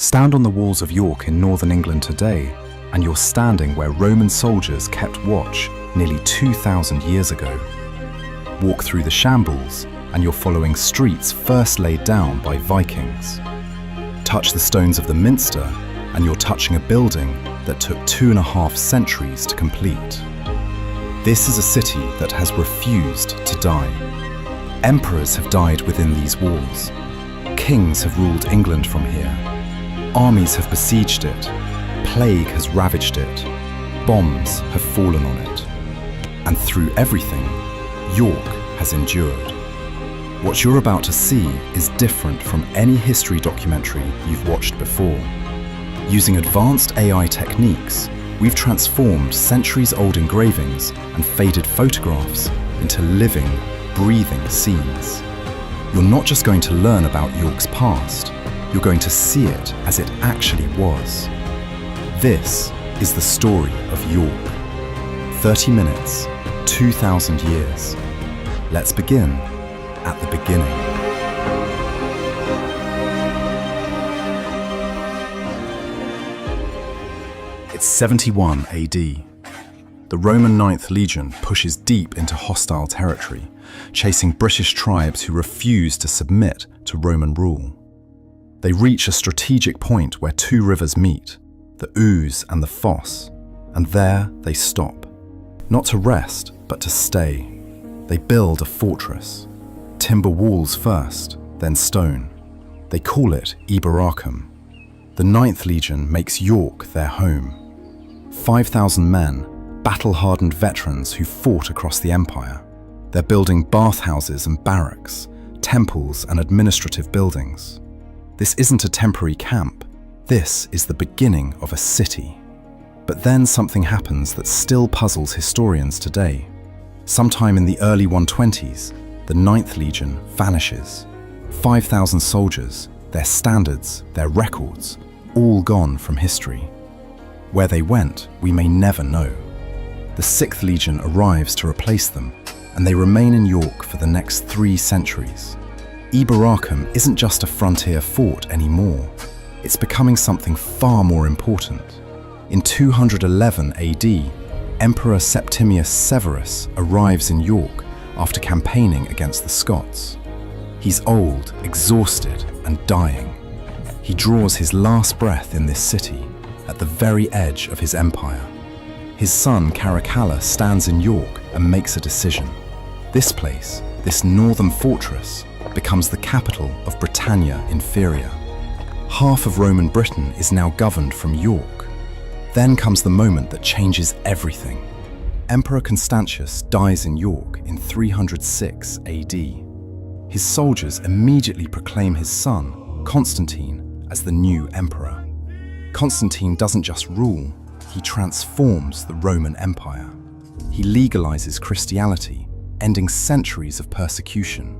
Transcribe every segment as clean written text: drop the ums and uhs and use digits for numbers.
Stand on the walls of York in northern England today, and you're standing where Roman soldiers kept watch nearly 2,000 years ago. Walk through the shambles, and you're following streets first laid down by Vikings. Touch the stones of the Minster, and you're touching a building that took 2.5 centuries to complete. This is a city that has refused to die. Emperors have died within these walls. Kings have ruled England from here. Armies have besieged it. Plague has ravaged it. Bombs have fallen on it. And through everything, York has endured. What you're about to see is different from any history documentary you've watched before. Using advanced AI techniques, we've transformed centuries-old engravings and faded photographs into living, breathing scenes. You're not just going to learn about York's past, you're going to see it as it actually was. This is the story of York. 30 minutes, 2,000 years. Let's begin at the beginning. It's 71 AD. The Roman 9th Legion pushes deep into hostile territory, chasing British tribes who refuse to submit to Roman rule. They reach a strategic point where 2 rivers meet, the Ouse and the Foss, and there they stop. Not to rest, but to stay. They build a fortress. Timber walls first, then stone. They call it Eboracum. The 9th Legion makes York their home. 5,000 men, battle-hardened veterans who fought across the empire. They're building bathhouses and barracks, temples and administrative buildings. This isn't a temporary camp. This is the beginning of a city. But then something happens that still puzzles historians today. Sometime in the early 120s, the 9th Legion vanishes. 5,000 soldiers, their standards, their records, all gone from history. Where they went, we may never know. The 6th Legion arrives to replace them, and they remain in York for the next 3 centuries. Eboracum isn't just a frontier fort anymore. It's becoming something far more important. In 211 AD, Emperor Septimius Severus arrives in York after campaigning against the Scots. He's old, exhausted, and dying. He draws his last breath in this city, at the very edge of his empire. His son Caracalla stands in York and makes a decision. This place, this northern fortress, becomes the capital of Britannia Inferior. Half of Roman Britain is now governed from York. Then comes the moment that changes everything. Emperor Constantius dies in York in 306 AD. His soldiers immediately proclaim his son, Constantine, as the new emperor. Constantine doesn't just rule, he transforms the Roman Empire. He legalizes Christianity, ending centuries of persecution.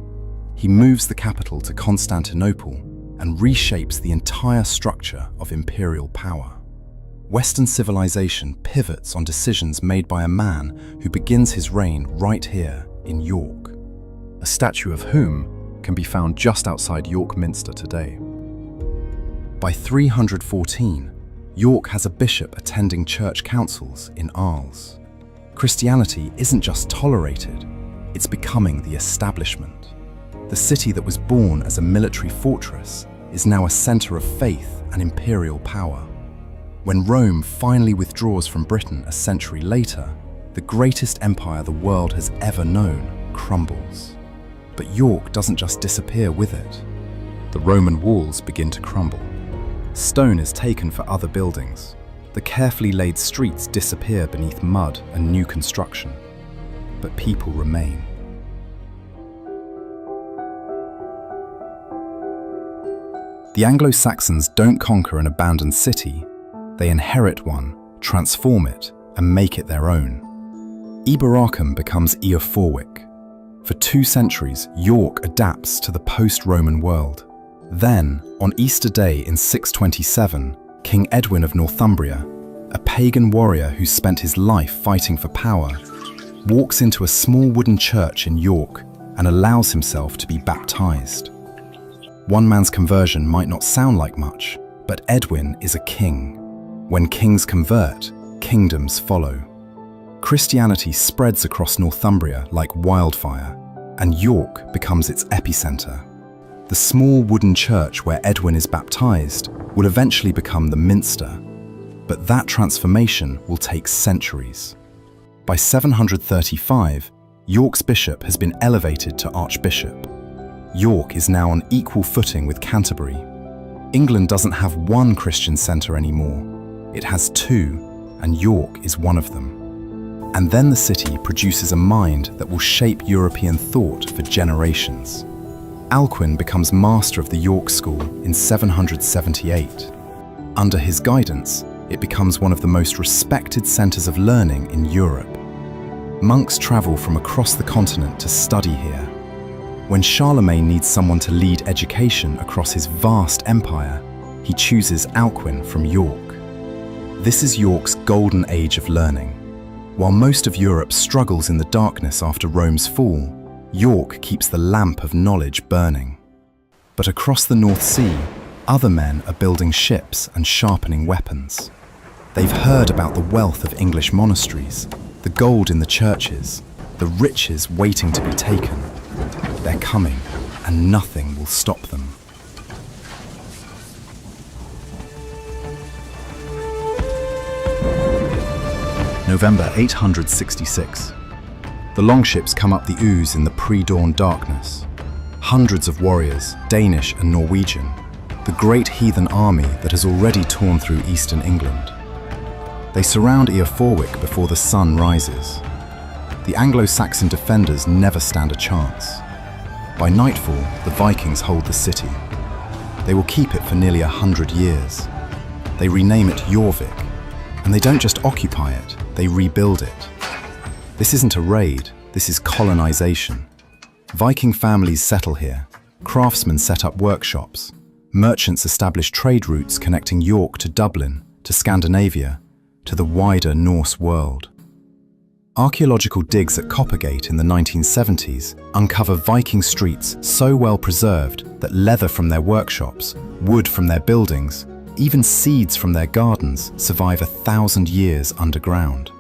He moves the capital to Constantinople and reshapes the entire structure of imperial power. Western civilization pivots on decisions made by a man who begins his reign right here in York, a statue of whom can be found just outside York Minster today. By 314, York has a bishop attending church councils in Arles. Christianity isn't just tolerated, it's becoming the establishment. The city that was born as a military fortress is now a center of faith and imperial power. When Rome finally withdraws from Britain a century later, the greatest empire the world has ever known crumbles. But York doesn't just disappear with it. The Roman walls begin to crumble. Stone is taken for other buildings. The carefully laid streets disappear beneath mud and new construction. But people remain. The Anglo-Saxons don't conquer an abandoned city. They inherit one, transform it, and make it their own. Eboracum becomes Eoforwic. For 2 centuries, York adapts to the post-Roman world. Then, on Easter Day in 627, King Edwin of Northumbria, a pagan warrior who spent his life fighting for power, walks into a small wooden church in York and allows himself to be baptized. One man's conversion might not sound like much, But Edwin is a king. When kings convert, kingdoms follow. Christianity spreads across Northumbria like wildfire, and York becomes its epicenter. The small wooden church where Edwin is baptized will eventually become the Minster, but that transformation will take centuries. By 735, York's bishop has been elevated to archbishop. York is now on equal footing with Canterbury. England doesn't have one Christian centre anymore. It has two, and York is one of them. And then the city produces a mind that will shape European thought for generations. Alcuin becomes master of the York School in 778. Under his guidance, it becomes one of the most respected centres of learning in Europe. Monks travel from across the continent to study here. When Charlemagne needs someone to lead education across his vast empire, he chooses Alcuin from York. This is York's golden age of learning. While most of Europe struggles in the darkness after Rome's fall, York keeps the lamp of knowledge burning. But across the North Sea, other men are building ships and sharpening weapons. They've heard about the wealth of English monasteries, the gold in the churches, the riches waiting to be taken. They're coming, and nothing will stop them. November 866. The longships come up the Ouse in the pre-dawn darkness. Hundreds of warriors, Danish and Norwegian, the great heathen army that has already torn through eastern England. They surround Eoforwic before the sun rises. The Anglo-Saxon defenders never stand a chance. By nightfall, the Vikings hold the city. They will keep it for nearly 100 years. They rename it Jorvik, and they don't just occupy it, they rebuild it. This isn't a raid, this is colonization. Viking families settle here, craftsmen set up workshops, merchants establish trade routes connecting York to Dublin, to Scandinavia, to the wider Norse world. Archaeological digs at Coppergate in the 1970s uncover Viking streets so well preserved that leather from their workshops, wood from their buildings, even seeds from their gardens survive 1,000 years underground.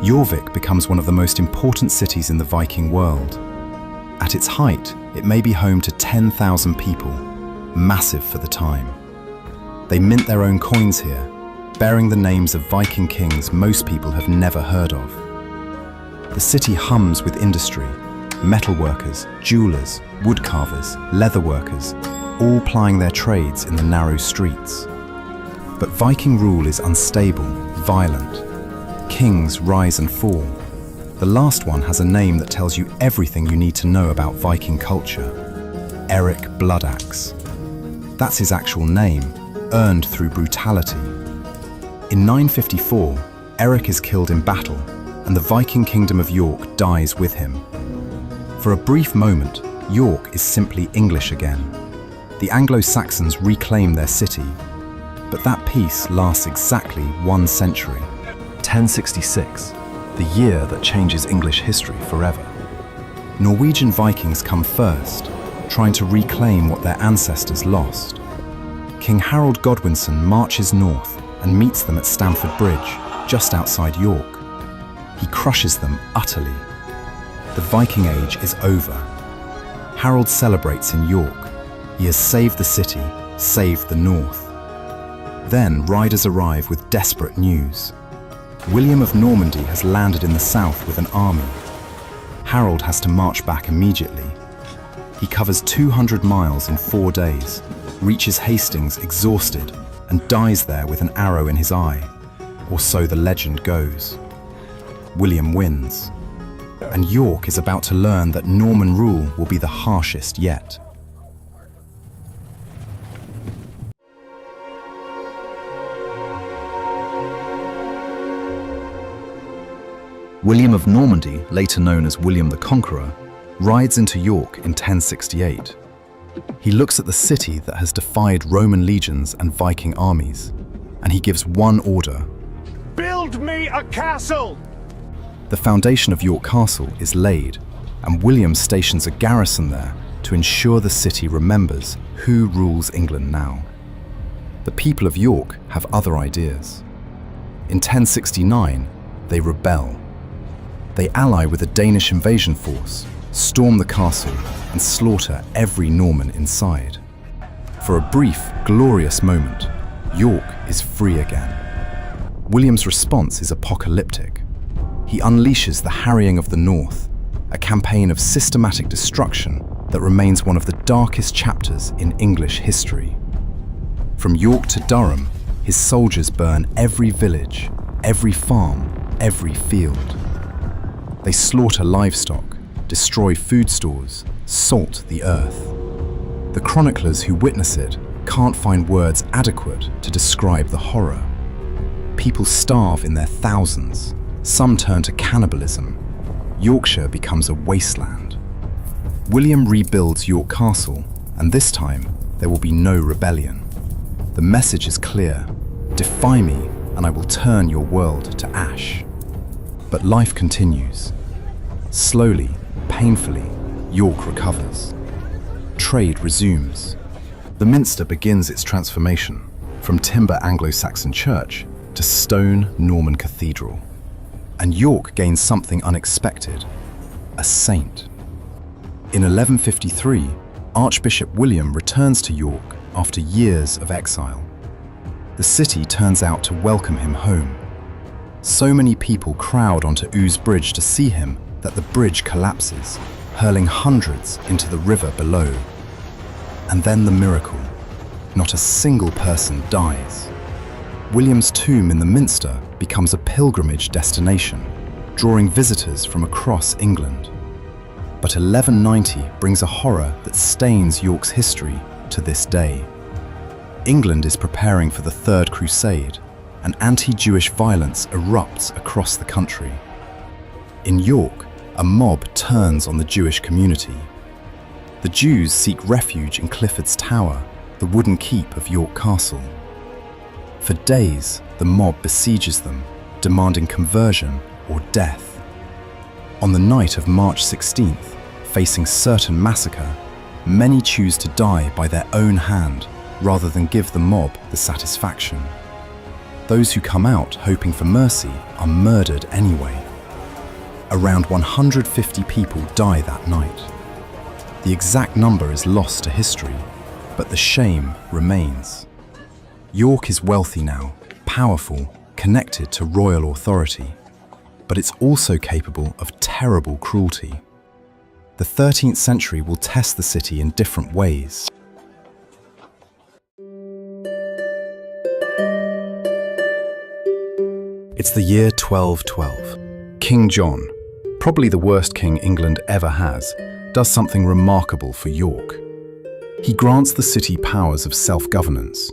Jorvik becomes one of the most important cities in the Viking world. At its height, it may be home to 10,000 people, massive for the time. They mint their own coins here, bearing the names of Viking kings most people have never heard of. The city hums with industry, metalworkers, jewelers, woodcarvers, leatherworkers, all plying their trades in the narrow streets. But Viking rule is unstable, violent. Kings rise and fall. The last one has a name that tells you everything you need to know about Viking culture. Eric Bloodaxe. That's his actual name, earned through brutality. In 954, Eric is killed in battle, and the Viking kingdom of York dies with him. For a brief moment, York is simply English again. The Anglo-Saxons reclaim their city, but that peace lasts exactly 1 century. 1066, the year that changes English history forever. Norwegian Vikings come first, trying to reclaim what their ancestors lost. King Harold Godwinson marches north and meets them at Stamford Bridge, just outside York. He crushes them utterly. The Viking Age is over. Harold celebrates in York. He has saved the city, saved the north. Then riders arrive with desperate news. William of Normandy has landed in the south with an army. Harold has to march back immediately. He covers 200 miles in 4 days, reaches Hastings exhausted, and dies there with an arrow in his eye, or so the legend goes. William wins, and York is about to learn that Norman rule will be the harshest yet. William of Normandy, later known as William the Conqueror, rides into York in 1068. He looks at the city that has defied Roman legions and Viking armies, and he gives one order. Build me a castle! The foundation of York Castle is laid, and William stations a garrison there to ensure the city remembers who rules England now. the people of York have other ideas. In 1069, they rebel. They ally with a Danish invasion force, storm the castle, and slaughter every Norman inside. For a brief, glorious moment, York is free again. William's response is apocalyptic. He unleashes the harrying of the North, a campaign of systematic destruction that remains one of the darkest chapters in English history. From York to Durham, his soldiers burn every village, every farm, every field. They slaughter livestock, destroy food stores, salt the earth. The chroniclers who witness it can't find words adequate to describe the horror. People starve in their thousands. Some turn to cannibalism. Yorkshire becomes a wasteland. William rebuilds York Castle, and this time there will be no rebellion. The message is clear: defy me, and I will turn your world to ash. But life continues. Slowly, painfully, York recovers. Trade resumes. The Minster begins its transformation from timber Anglo-Saxon church to stone Norman cathedral. And York gains something unexpected: a saint. In 1153, Archbishop William returns to York after years of exile. The city turns out to welcome him home. So many people crowd onto Ouse Bridge to see him that the bridge collapses, hurling hundreds into the river below. And then the miracle. Not a single person dies. William's tomb in the Minster becomes a pilgrimage destination, drawing visitors from across England. But 1190 brings a horror that stains York's history to this day. England is preparing for the Third Crusade, and anti-Jewish violence erupts across the country. In York, a mob turns on the Jewish community. The Jews seek refuge in Clifford's Tower, the wooden keep of York Castle. For days, the mob besieges them, demanding conversion or death. On the night of March 16th, facing certain massacre, many choose to die by their own hand rather than give the mob the satisfaction. Those who come out hoping for mercy are murdered anyway. Around 150 people die that night. The exact number is lost to history, but the shame remains. York is wealthy now, powerful, connected to royal authority, but it's also capable of terrible cruelty. The 13th century will test the city in different ways. It's the year 1212. King John, probably the worst king England ever has, does something remarkable for York. He grants the city powers of self-governance.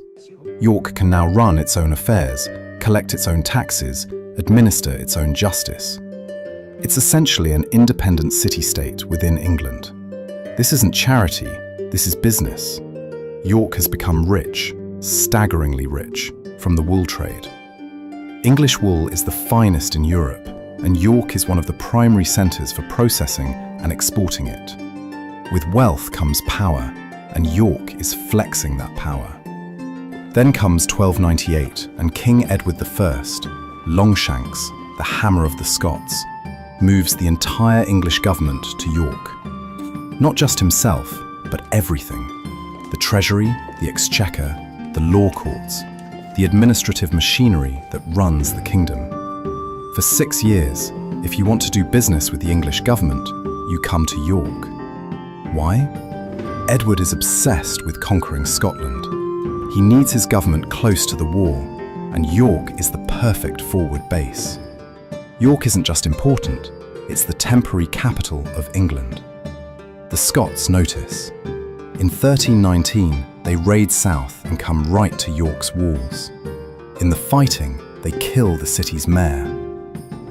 York can now run its own affairs, collect its own taxes, administer its own justice. It's essentially an independent city-state within England. This isn't charity, this is business. York has become rich, staggeringly rich, from the wool trade. English wool is the finest in Europe, and York is one of the primary centres for processing and exporting it. With wealth comes power, and York is flexing that power. Then comes 1298, and King Edward I, Longshanks, the hammer of the Scots, moves the entire English government to York. Not just himself, but everything. The treasury, the exchequer, the law courts, the administrative machinery that runs the kingdom. For 6 years, if you want to do business with the English government, you come to York. Why? Edward is obsessed with conquering Scotland. He needs his government close to the war, and York is the perfect forward base. York isn't just important, it's the temporary capital of England. The Scots notice. In 1319, they raid south and come right to York's walls. In the fighting, they kill the city's mayor.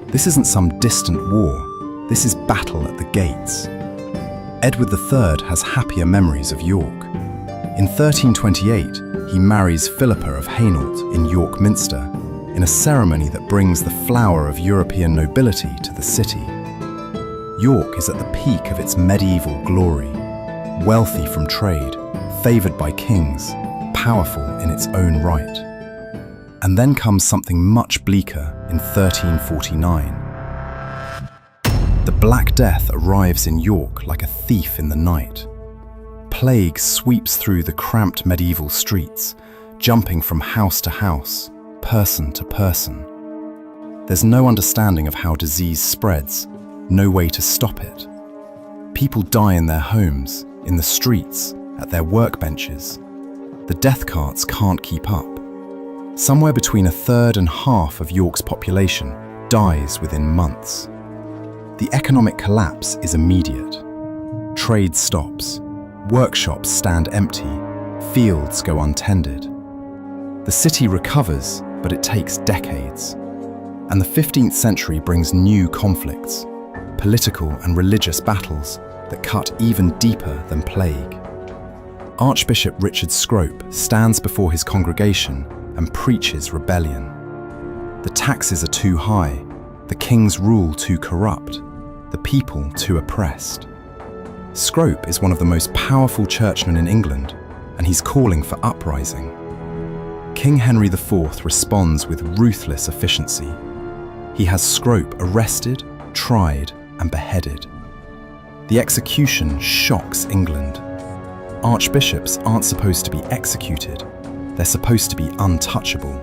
This isn't some distant war, this is battle at the gates. Edward III has happier memories of York. In 1328, he marries Philippa of Hainault in York Minster, in a ceremony that brings the flower of European nobility to the city. York is at the peak of its medieval glory, wealthy from trade, favoured by kings, powerful in its own right. And then comes something much bleaker in 1349. The Black Death arrives in York like a thief in the night. Plague sweeps through the cramped medieval streets, jumping from house to house, person to person. There's no understanding of how disease spreads, no way to stop it. People die in their homes, in the streets, at their workbenches. The death carts can't keep up. Somewhere between a third and half of York's population dies within months. The economic collapse is immediate. Trade stops. Workshops stand empty. Fields go untended. The city recovers, but it takes decades. And the 15th century brings new conflicts, political and religious battles that cut even deeper than plague. Archbishop Richard Scrope stands before his congregation and preaches rebellion. The taxes are too high, the king's rule too corrupt, the people too oppressed. Scrope is one of the most powerful churchmen in England, and he's calling for uprising. King Henry IV responds with ruthless efficiency. He has Scrope arrested, tried, and beheaded. The execution shocks England. Archbishops aren't supposed to be executed, they're supposed to be untouchable.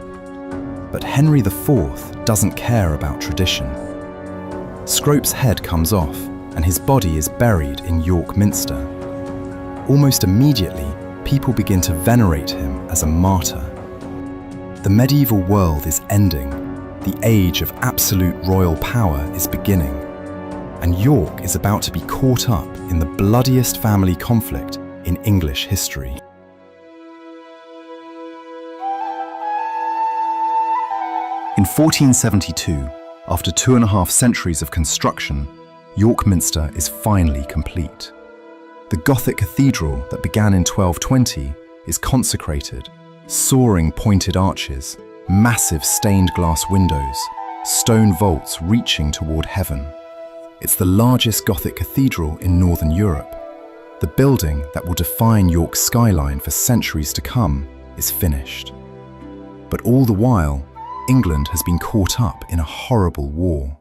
But Henry IV doesn't care about tradition. Scrope's head comes off, and his body is buried in York Minster. Almost immediately, people begin to venerate him as a martyr. The medieval world is ending, the age of absolute royal power is beginning, and York is about to be caught up in the bloodiest family conflict in English history. In 1472, after 2.5 centuries of construction, York Minster is finally complete. The Gothic cathedral that began in 1220 is consecrated, soaring pointed arches, massive stained glass windows, stone vaults reaching toward heaven. It's the largest Gothic cathedral in Northern Europe. The building that will define York's skyline for centuries to come is finished. But all the while, England has been caught up in a horrible war.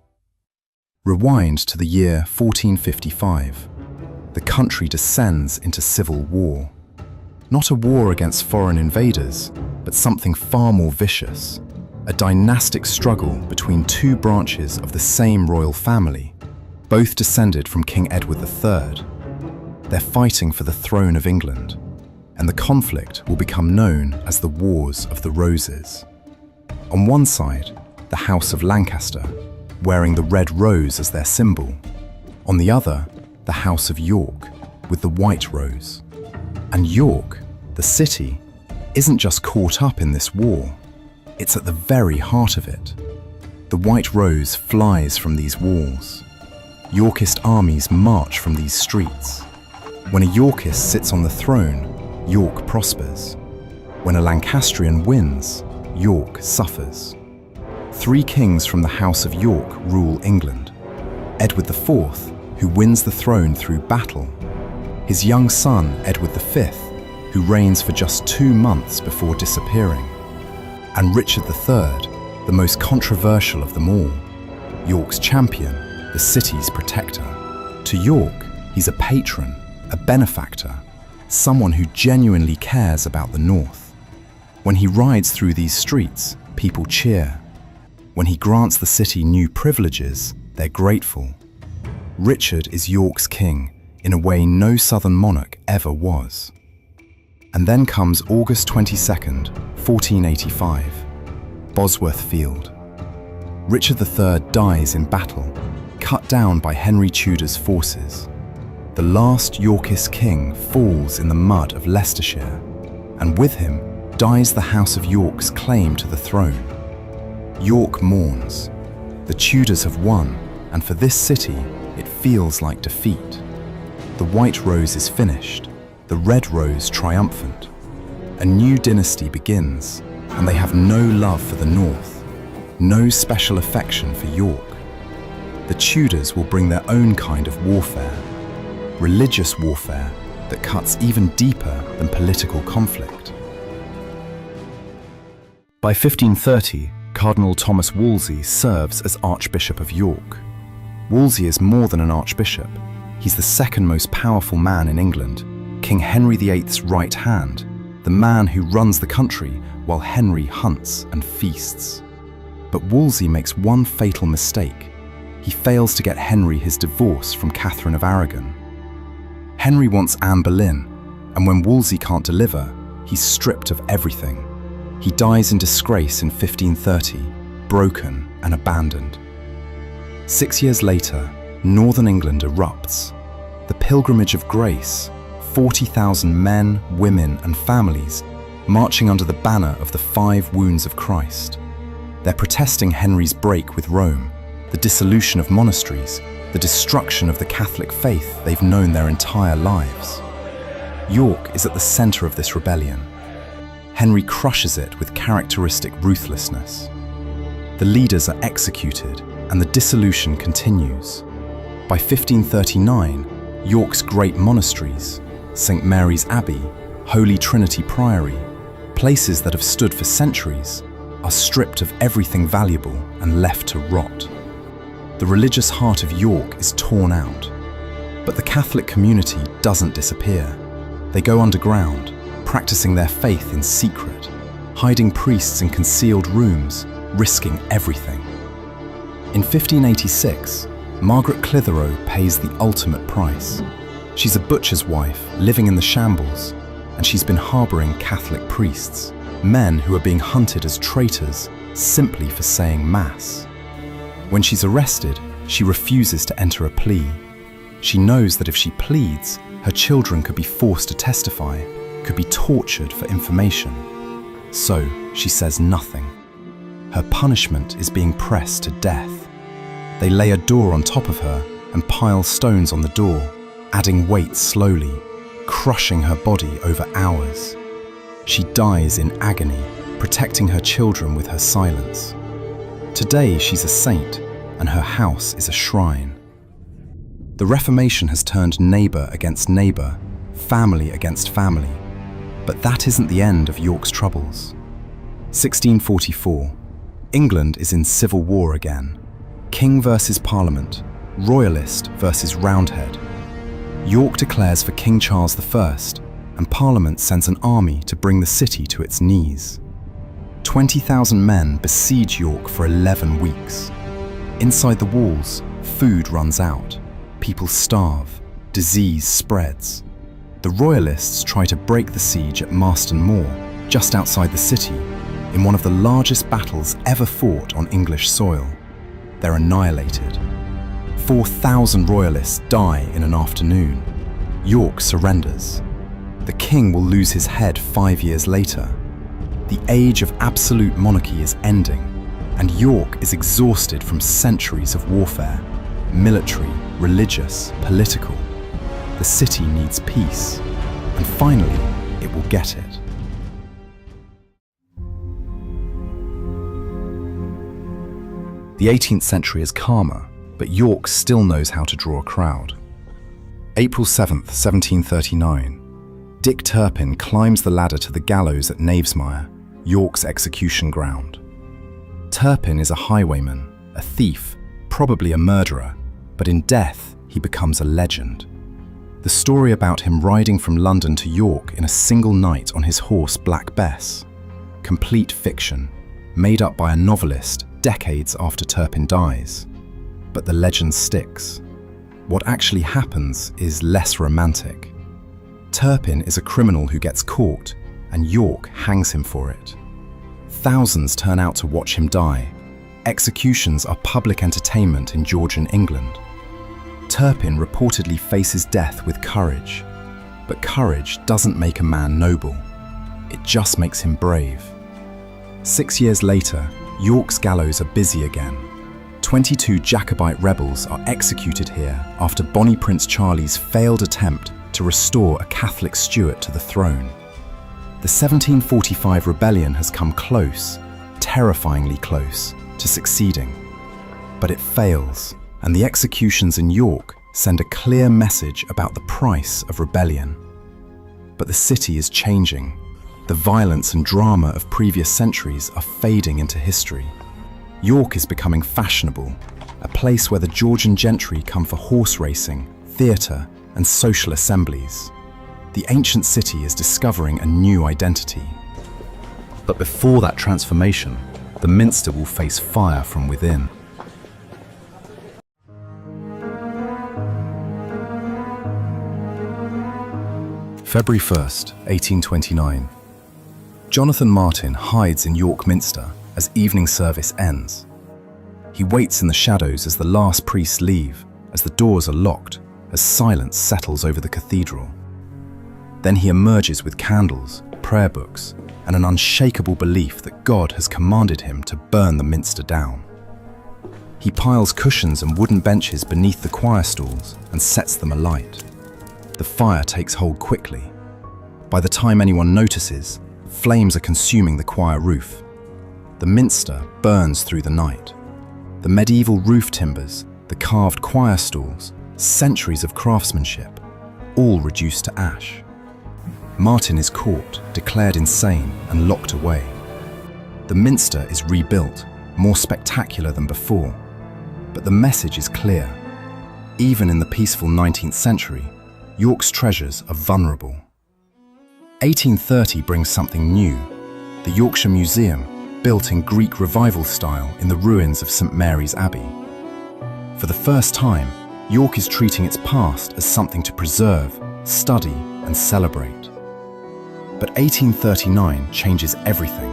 Rewind to the year 1455. The country descends into civil war. Not a war against foreign invaders, but something far more vicious. A dynastic struggle between two branches of the same royal family, both descended from King Edward III. They're fighting for the throne of England, and the conflict will become known as the Wars of the Roses. On one side, the House of Lancaster, wearing the red rose as their symbol. On the other, the House of York, with the white rose. And York, the city, isn't just caught up in this war, it's at the very heart of it. The white rose flies from these walls. Yorkist armies march from these streets. When a Yorkist sits on the throne, York prospers. When a Lancastrian wins, York suffers. 3 kings from the House of York rule England. Edward IV, who wins the throne through battle. His young son, Edward V, who reigns for just 2 months before disappearing. And Richard III, the most controversial of them all. York's champion, the city's protector. To York, he's a patron, a benefactor, someone who genuinely cares about the North. When he rides through these streets, people cheer. When he grants the city new privileges, they're grateful. Richard is York's king in a way no southern monarch ever was. And then comes August 22nd, 1485, Bosworth Field. Richard III dies in battle, cut down by Henry Tudor's forces. The last Yorkist king falls in the mud of Leicestershire, and with him dies the House of York's claim to the throne. York mourns. The Tudors have won, and for this city, it feels like defeat. The white rose is finished, the red rose triumphant. A new dynasty begins, and they have no love for the North, no special affection for York. The Tudors will bring their own kind of warfare, religious warfare that cuts even deeper than political conflict. By 1530, Cardinal Thomas Wolsey serves as Archbishop of York. Wolsey is more than an archbishop. He's the second most powerful man in England, King Henry VIII's right hand, the man who runs the country while Henry hunts and feasts. But Wolsey makes one fatal mistake. He fails to get Henry his divorce from Catherine of Aragon. Henry wants Anne Boleyn, and when Wolsey can't deliver, he's stripped of everything. He dies in disgrace in 1530, broken and abandoned. 6 years later, northern England erupts. The Pilgrimage of Grace, 40,000 men, women and families marching under the banner of the 5 wounds of Christ. They're protesting Henry's break with Rome, the dissolution of monasteries, the destruction of the Catholic faith they've known their entire lives. York is at the centre of this rebellion. Henry crushes it with characteristic ruthlessness. The leaders are executed and the dissolution continues. By 1539, York's great monasteries, St. Mary's Abbey, Holy Trinity Priory, places that have stood for centuries, are stripped of everything valuable and left to rot. The religious heart of York is torn out. But the Catholic community doesn't disappear. They go underground, practicing their faith in secret, hiding priests in concealed rooms, risking everything. In 1586, Margaret Clitheroe pays the ultimate price. She's a butcher's wife living in the shambles, and she's been harbouring Catholic priests, men who are being hunted as traitors simply for saying Mass. When she's arrested, she refuses to enter a plea. She knows that if she pleads, her children could be forced to testify, could be tortured for information. So she says nothing. Her punishment is being pressed to death. They lay a door on top of her and pile stones on the door, adding weight slowly, crushing her body over hours. She dies in agony, protecting her children with her silence. Today she's a saint, and her house is a shrine. The Reformation has turned neighbour against neighbour, family against family. But that isn't the end of York's troubles. 1644. England is in civil war again. King versus Parliament, Royalist versus Roundhead. York declares for King Charles I, and Parliament sends an army to bring the city to its knees. 20,000 men besiege York for 11 weeks. Inside the walls, food runs out. People starve. Disease spreads. The Royalists try to break the siege at Marston Moor, just outside the city, in one of the largest battles ever fought on English soil. They're annihilated. 4,000 Royalists die in an afternoon. York surrenders. The king will lose his head 5 years later. The age of absolute monarchy is ending, and York is exhausted from centuries of warfare, military, religious, political. The city needs peace, and finally, it will get it. The 18th century is calmer, but York still knows how to draw a crowd. April 7th, 1739. Dick Turpin climbs the ladder to the gallows at Knavesmire, York's execution ground. Turpin is a highwayman, a thief, probably a murderer, but in death, he becomes a legend. The story about him riding from London to York in a single night on his horse Black Bess. Complete fiction, made up by a novelist decades after Turpin dies. But the legend sticks. What actually happens is less romantic. Turpin is a criminal who gets caught, and York hangs him for it. Thousands turn out to watch him die. Executions are public entertainment in Georgian England. Turpin reportedly faces death with courage. But courage doesn't make a man noble. It just makes him brave. 6 years later, York's gallows are busy again. 22 Jacobite rebels are executed here after Bonnie Prince Charlie's failed attempt to restore a Catholic Stuart to the throne. The 1745 rebellion has come close, terrifyingly close, to succeeding. But it fails, and the executions in York send a clear message about the price of rebellion. But the city is changing. The violence and drama of previous centuries are fading into history. York is becoming fashionable, a place where the Georgian gentry come for horse racing, theatre, and social assemblies. The ancient city is discovering a new identity. But before that transformation, the Minster will face fire from within. February 1st, 1829. Jonathan Martin hides in York Minster as evening service ends. He waits in the shadows as the last priests leave, as the doors are locked, as silence settles over the cathedral. Then he emerges with candles, prayer books, and an unshakable belief that God has commanded him to burn the Minster down. He piles cushions and wooden benches beneath the choir stalls and sets them alight. The fire takes hold quickly. By the time anyone notices, flames are consuming the choir roof. The Minster burns through the night. The medieval roof timbers, the carved choir stalls, centuries of craftsmanship, all reduced to ash. Martin is caught, declared insane, and locked away. The Minster is rebuilt, more spectacular than before. But the message is clear. Even in the peaceful 19th century, York's treasures are vulnerable. 1830 brings something new. The Yorkshire Museum, built in Greek Revival style in the ruins of St Mary's Abbey. For the first time, York is treating its past as something to preserve, study, and celebrate. But 1839 changes everything.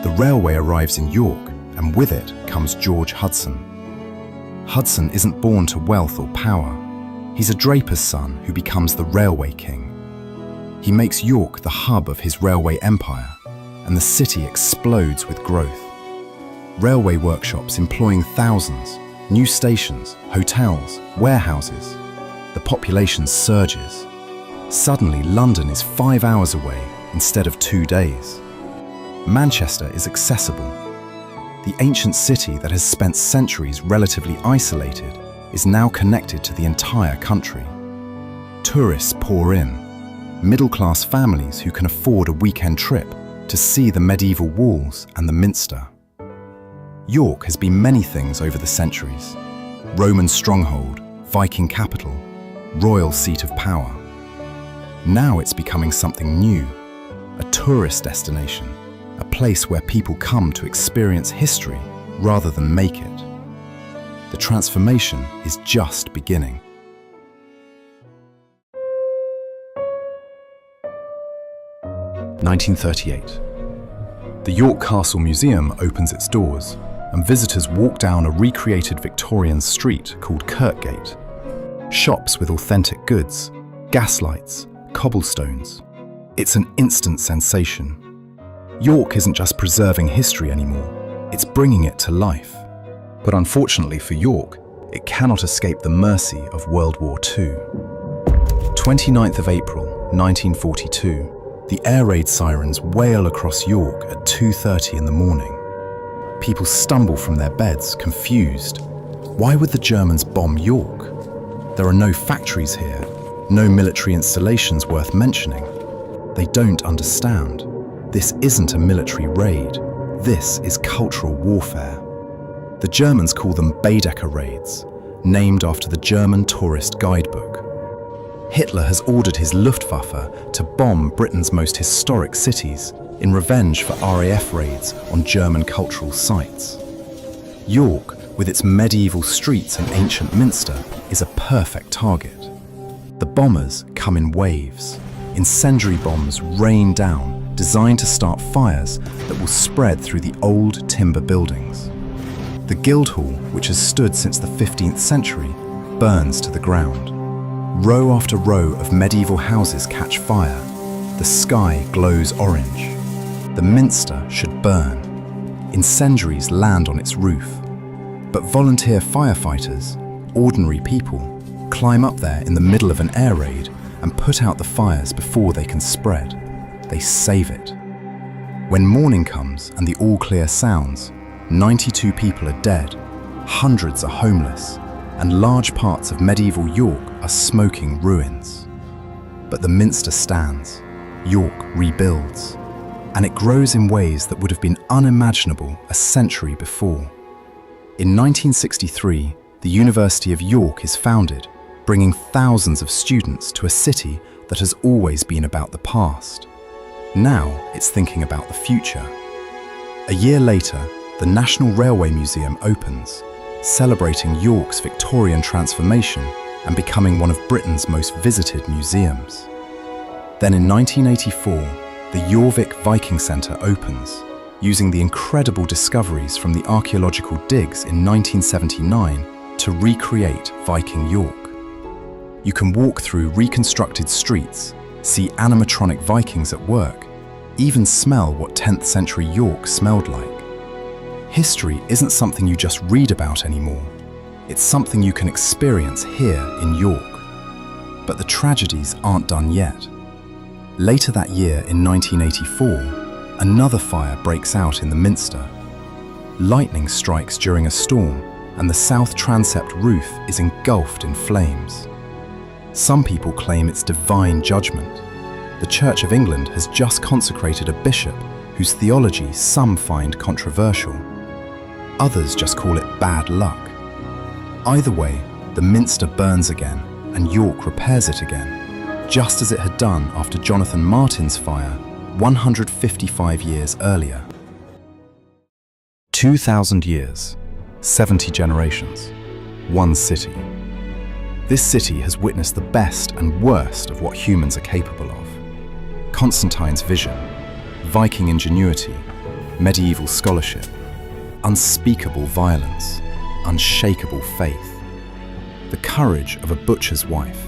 The railway arrives in York, and with it comes George Hudson. Hudson isn't born to wealth or power. He's a draper's son who becomes the railway king. He makes York the hub of his railway empire, and the city explodes with growth. Railway workshops employing thousands, new stations, hotels, warehouses. The population surges. Suddenly, London is 5 hours away instead of 2 days. Manchester is accessible. The ancient city that has spent centuries relatively isolated is now connected to the entire country. Tourists pour in, middle-class families who can afford a weekend trip to see the medieval walls and the Minster. York has been many things over the centuries: Roman stronghold, Viking capital, royal seat of power. Now it's becoming something new, a tourist destination, a place where people come to experience history rather than make it. The transformation is just beginning. (1938). The York Castle Museum opens its doors, and visitors walk down a recreated Victorian street called Kirkgate. Shops with authentic goods, gaslights, cobblestones. It's an instant sensation. York isn't just preserving history anymore, it's bringing it to life. But unfortunately for York, it cannot escape the mercy of World War II. 29th of April, 1942. The air raid sirens wail across York at 2:30 in the morning. People stumble from their beds, confused. Why would the Germans bomb York? There are no factories here, no military installations worth mentioning. They don't understand. This isn't a military raid. This is cultural warfare. The Germans call them Baedeker raids, named after the German tourist guidebook. Hitler has ordered his Luftwaffe to bomb Britain's most historic cities in revenge for RAF raids on German cultural sites. York, with its medieval streets and ancient Minster, is a perfect target. The bombers come in waves. Incendiary bombs rain down, designed to start fires that will spread through the old timber buildings. The Guildhall, which has stood since the 15th century, burns to the ground. Row after row of medieval houses catch fire. The sky glows orange. The Minster should burn. Incendiaries land on its roof. But volunteer firefighters, ordinary people, climb up there in the middle of an air raid and put out the fires before they can spread. They save it. When morning comes and the all-clear sounds, 92 people are dead, hundreds are homeless, and large parts of medieval York are smoking ruins. But the Minster stands. York rebuilds. And it grows in ways that would have been unimaginable a century before. In 1963, the University of York is founded, bringing thousands of students to a city that has always been about the past. Now it's thinking about the future. A year later, the National Railway Museum opens, celebrating York's Victorian transformation and becoming one of Britain's most visited museums. Then in 1984, the Jorvik Viking Centre opens, using the incredible discoveries from the archaeological digs in 1979 to recreate Viking York. You can walk through reconstructed streets, see animatronic Vikings at work, even smell what 10th century York smelled like. History isn't something you just read about anymore. It's something you can experience here in York. But the tragedies aren't done yet. Later that year in 1984, another fire breaks out in the Minster. Lightning strikes during a storm, and the south transept roof is engulfed in flames. Some people claim it's divine judgment. The Church of England has just consecrated a bishop whose theology some find controversial. Others just call it bad luck. Either way, the Minster burns again, and York repairs it again, just as it had done after Jonathan Martin's fire 155 years earlier. 2,000 years, 70 generations, one city. This city has witnessed the best and worst of what humans are capable of. Constantine's vision, Viking ingenuity, medieval scholarship, unspeakable violence, unshakable faith, the courage of a butcher's wife,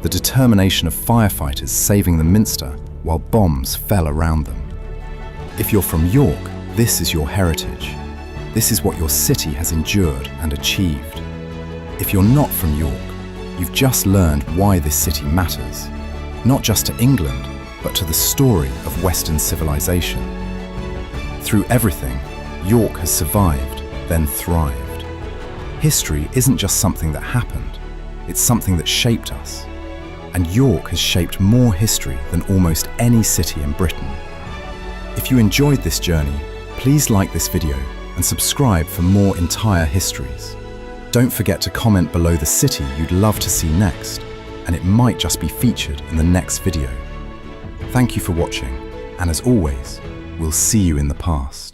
the determination of firefighters saving the Minster while bombs fell around them. If you're from York, this is your heritage. This is what your city has endured and achieved. If you're not from York, you've just learned why this city matters, not just to England, but to the story of Western civilization. Through everything, York has survived, then thrived. History isn't just something that happened, it's something that shaped us. And York has shaped more history than almost any city in Britain. If you enjoyed this journey, please like this video and subscribe for more entire histories. Don't forget to comment below the city you'd love to see next, and it might just be featured in the next video. Thank you for watching, and as always, we'll see you in the past.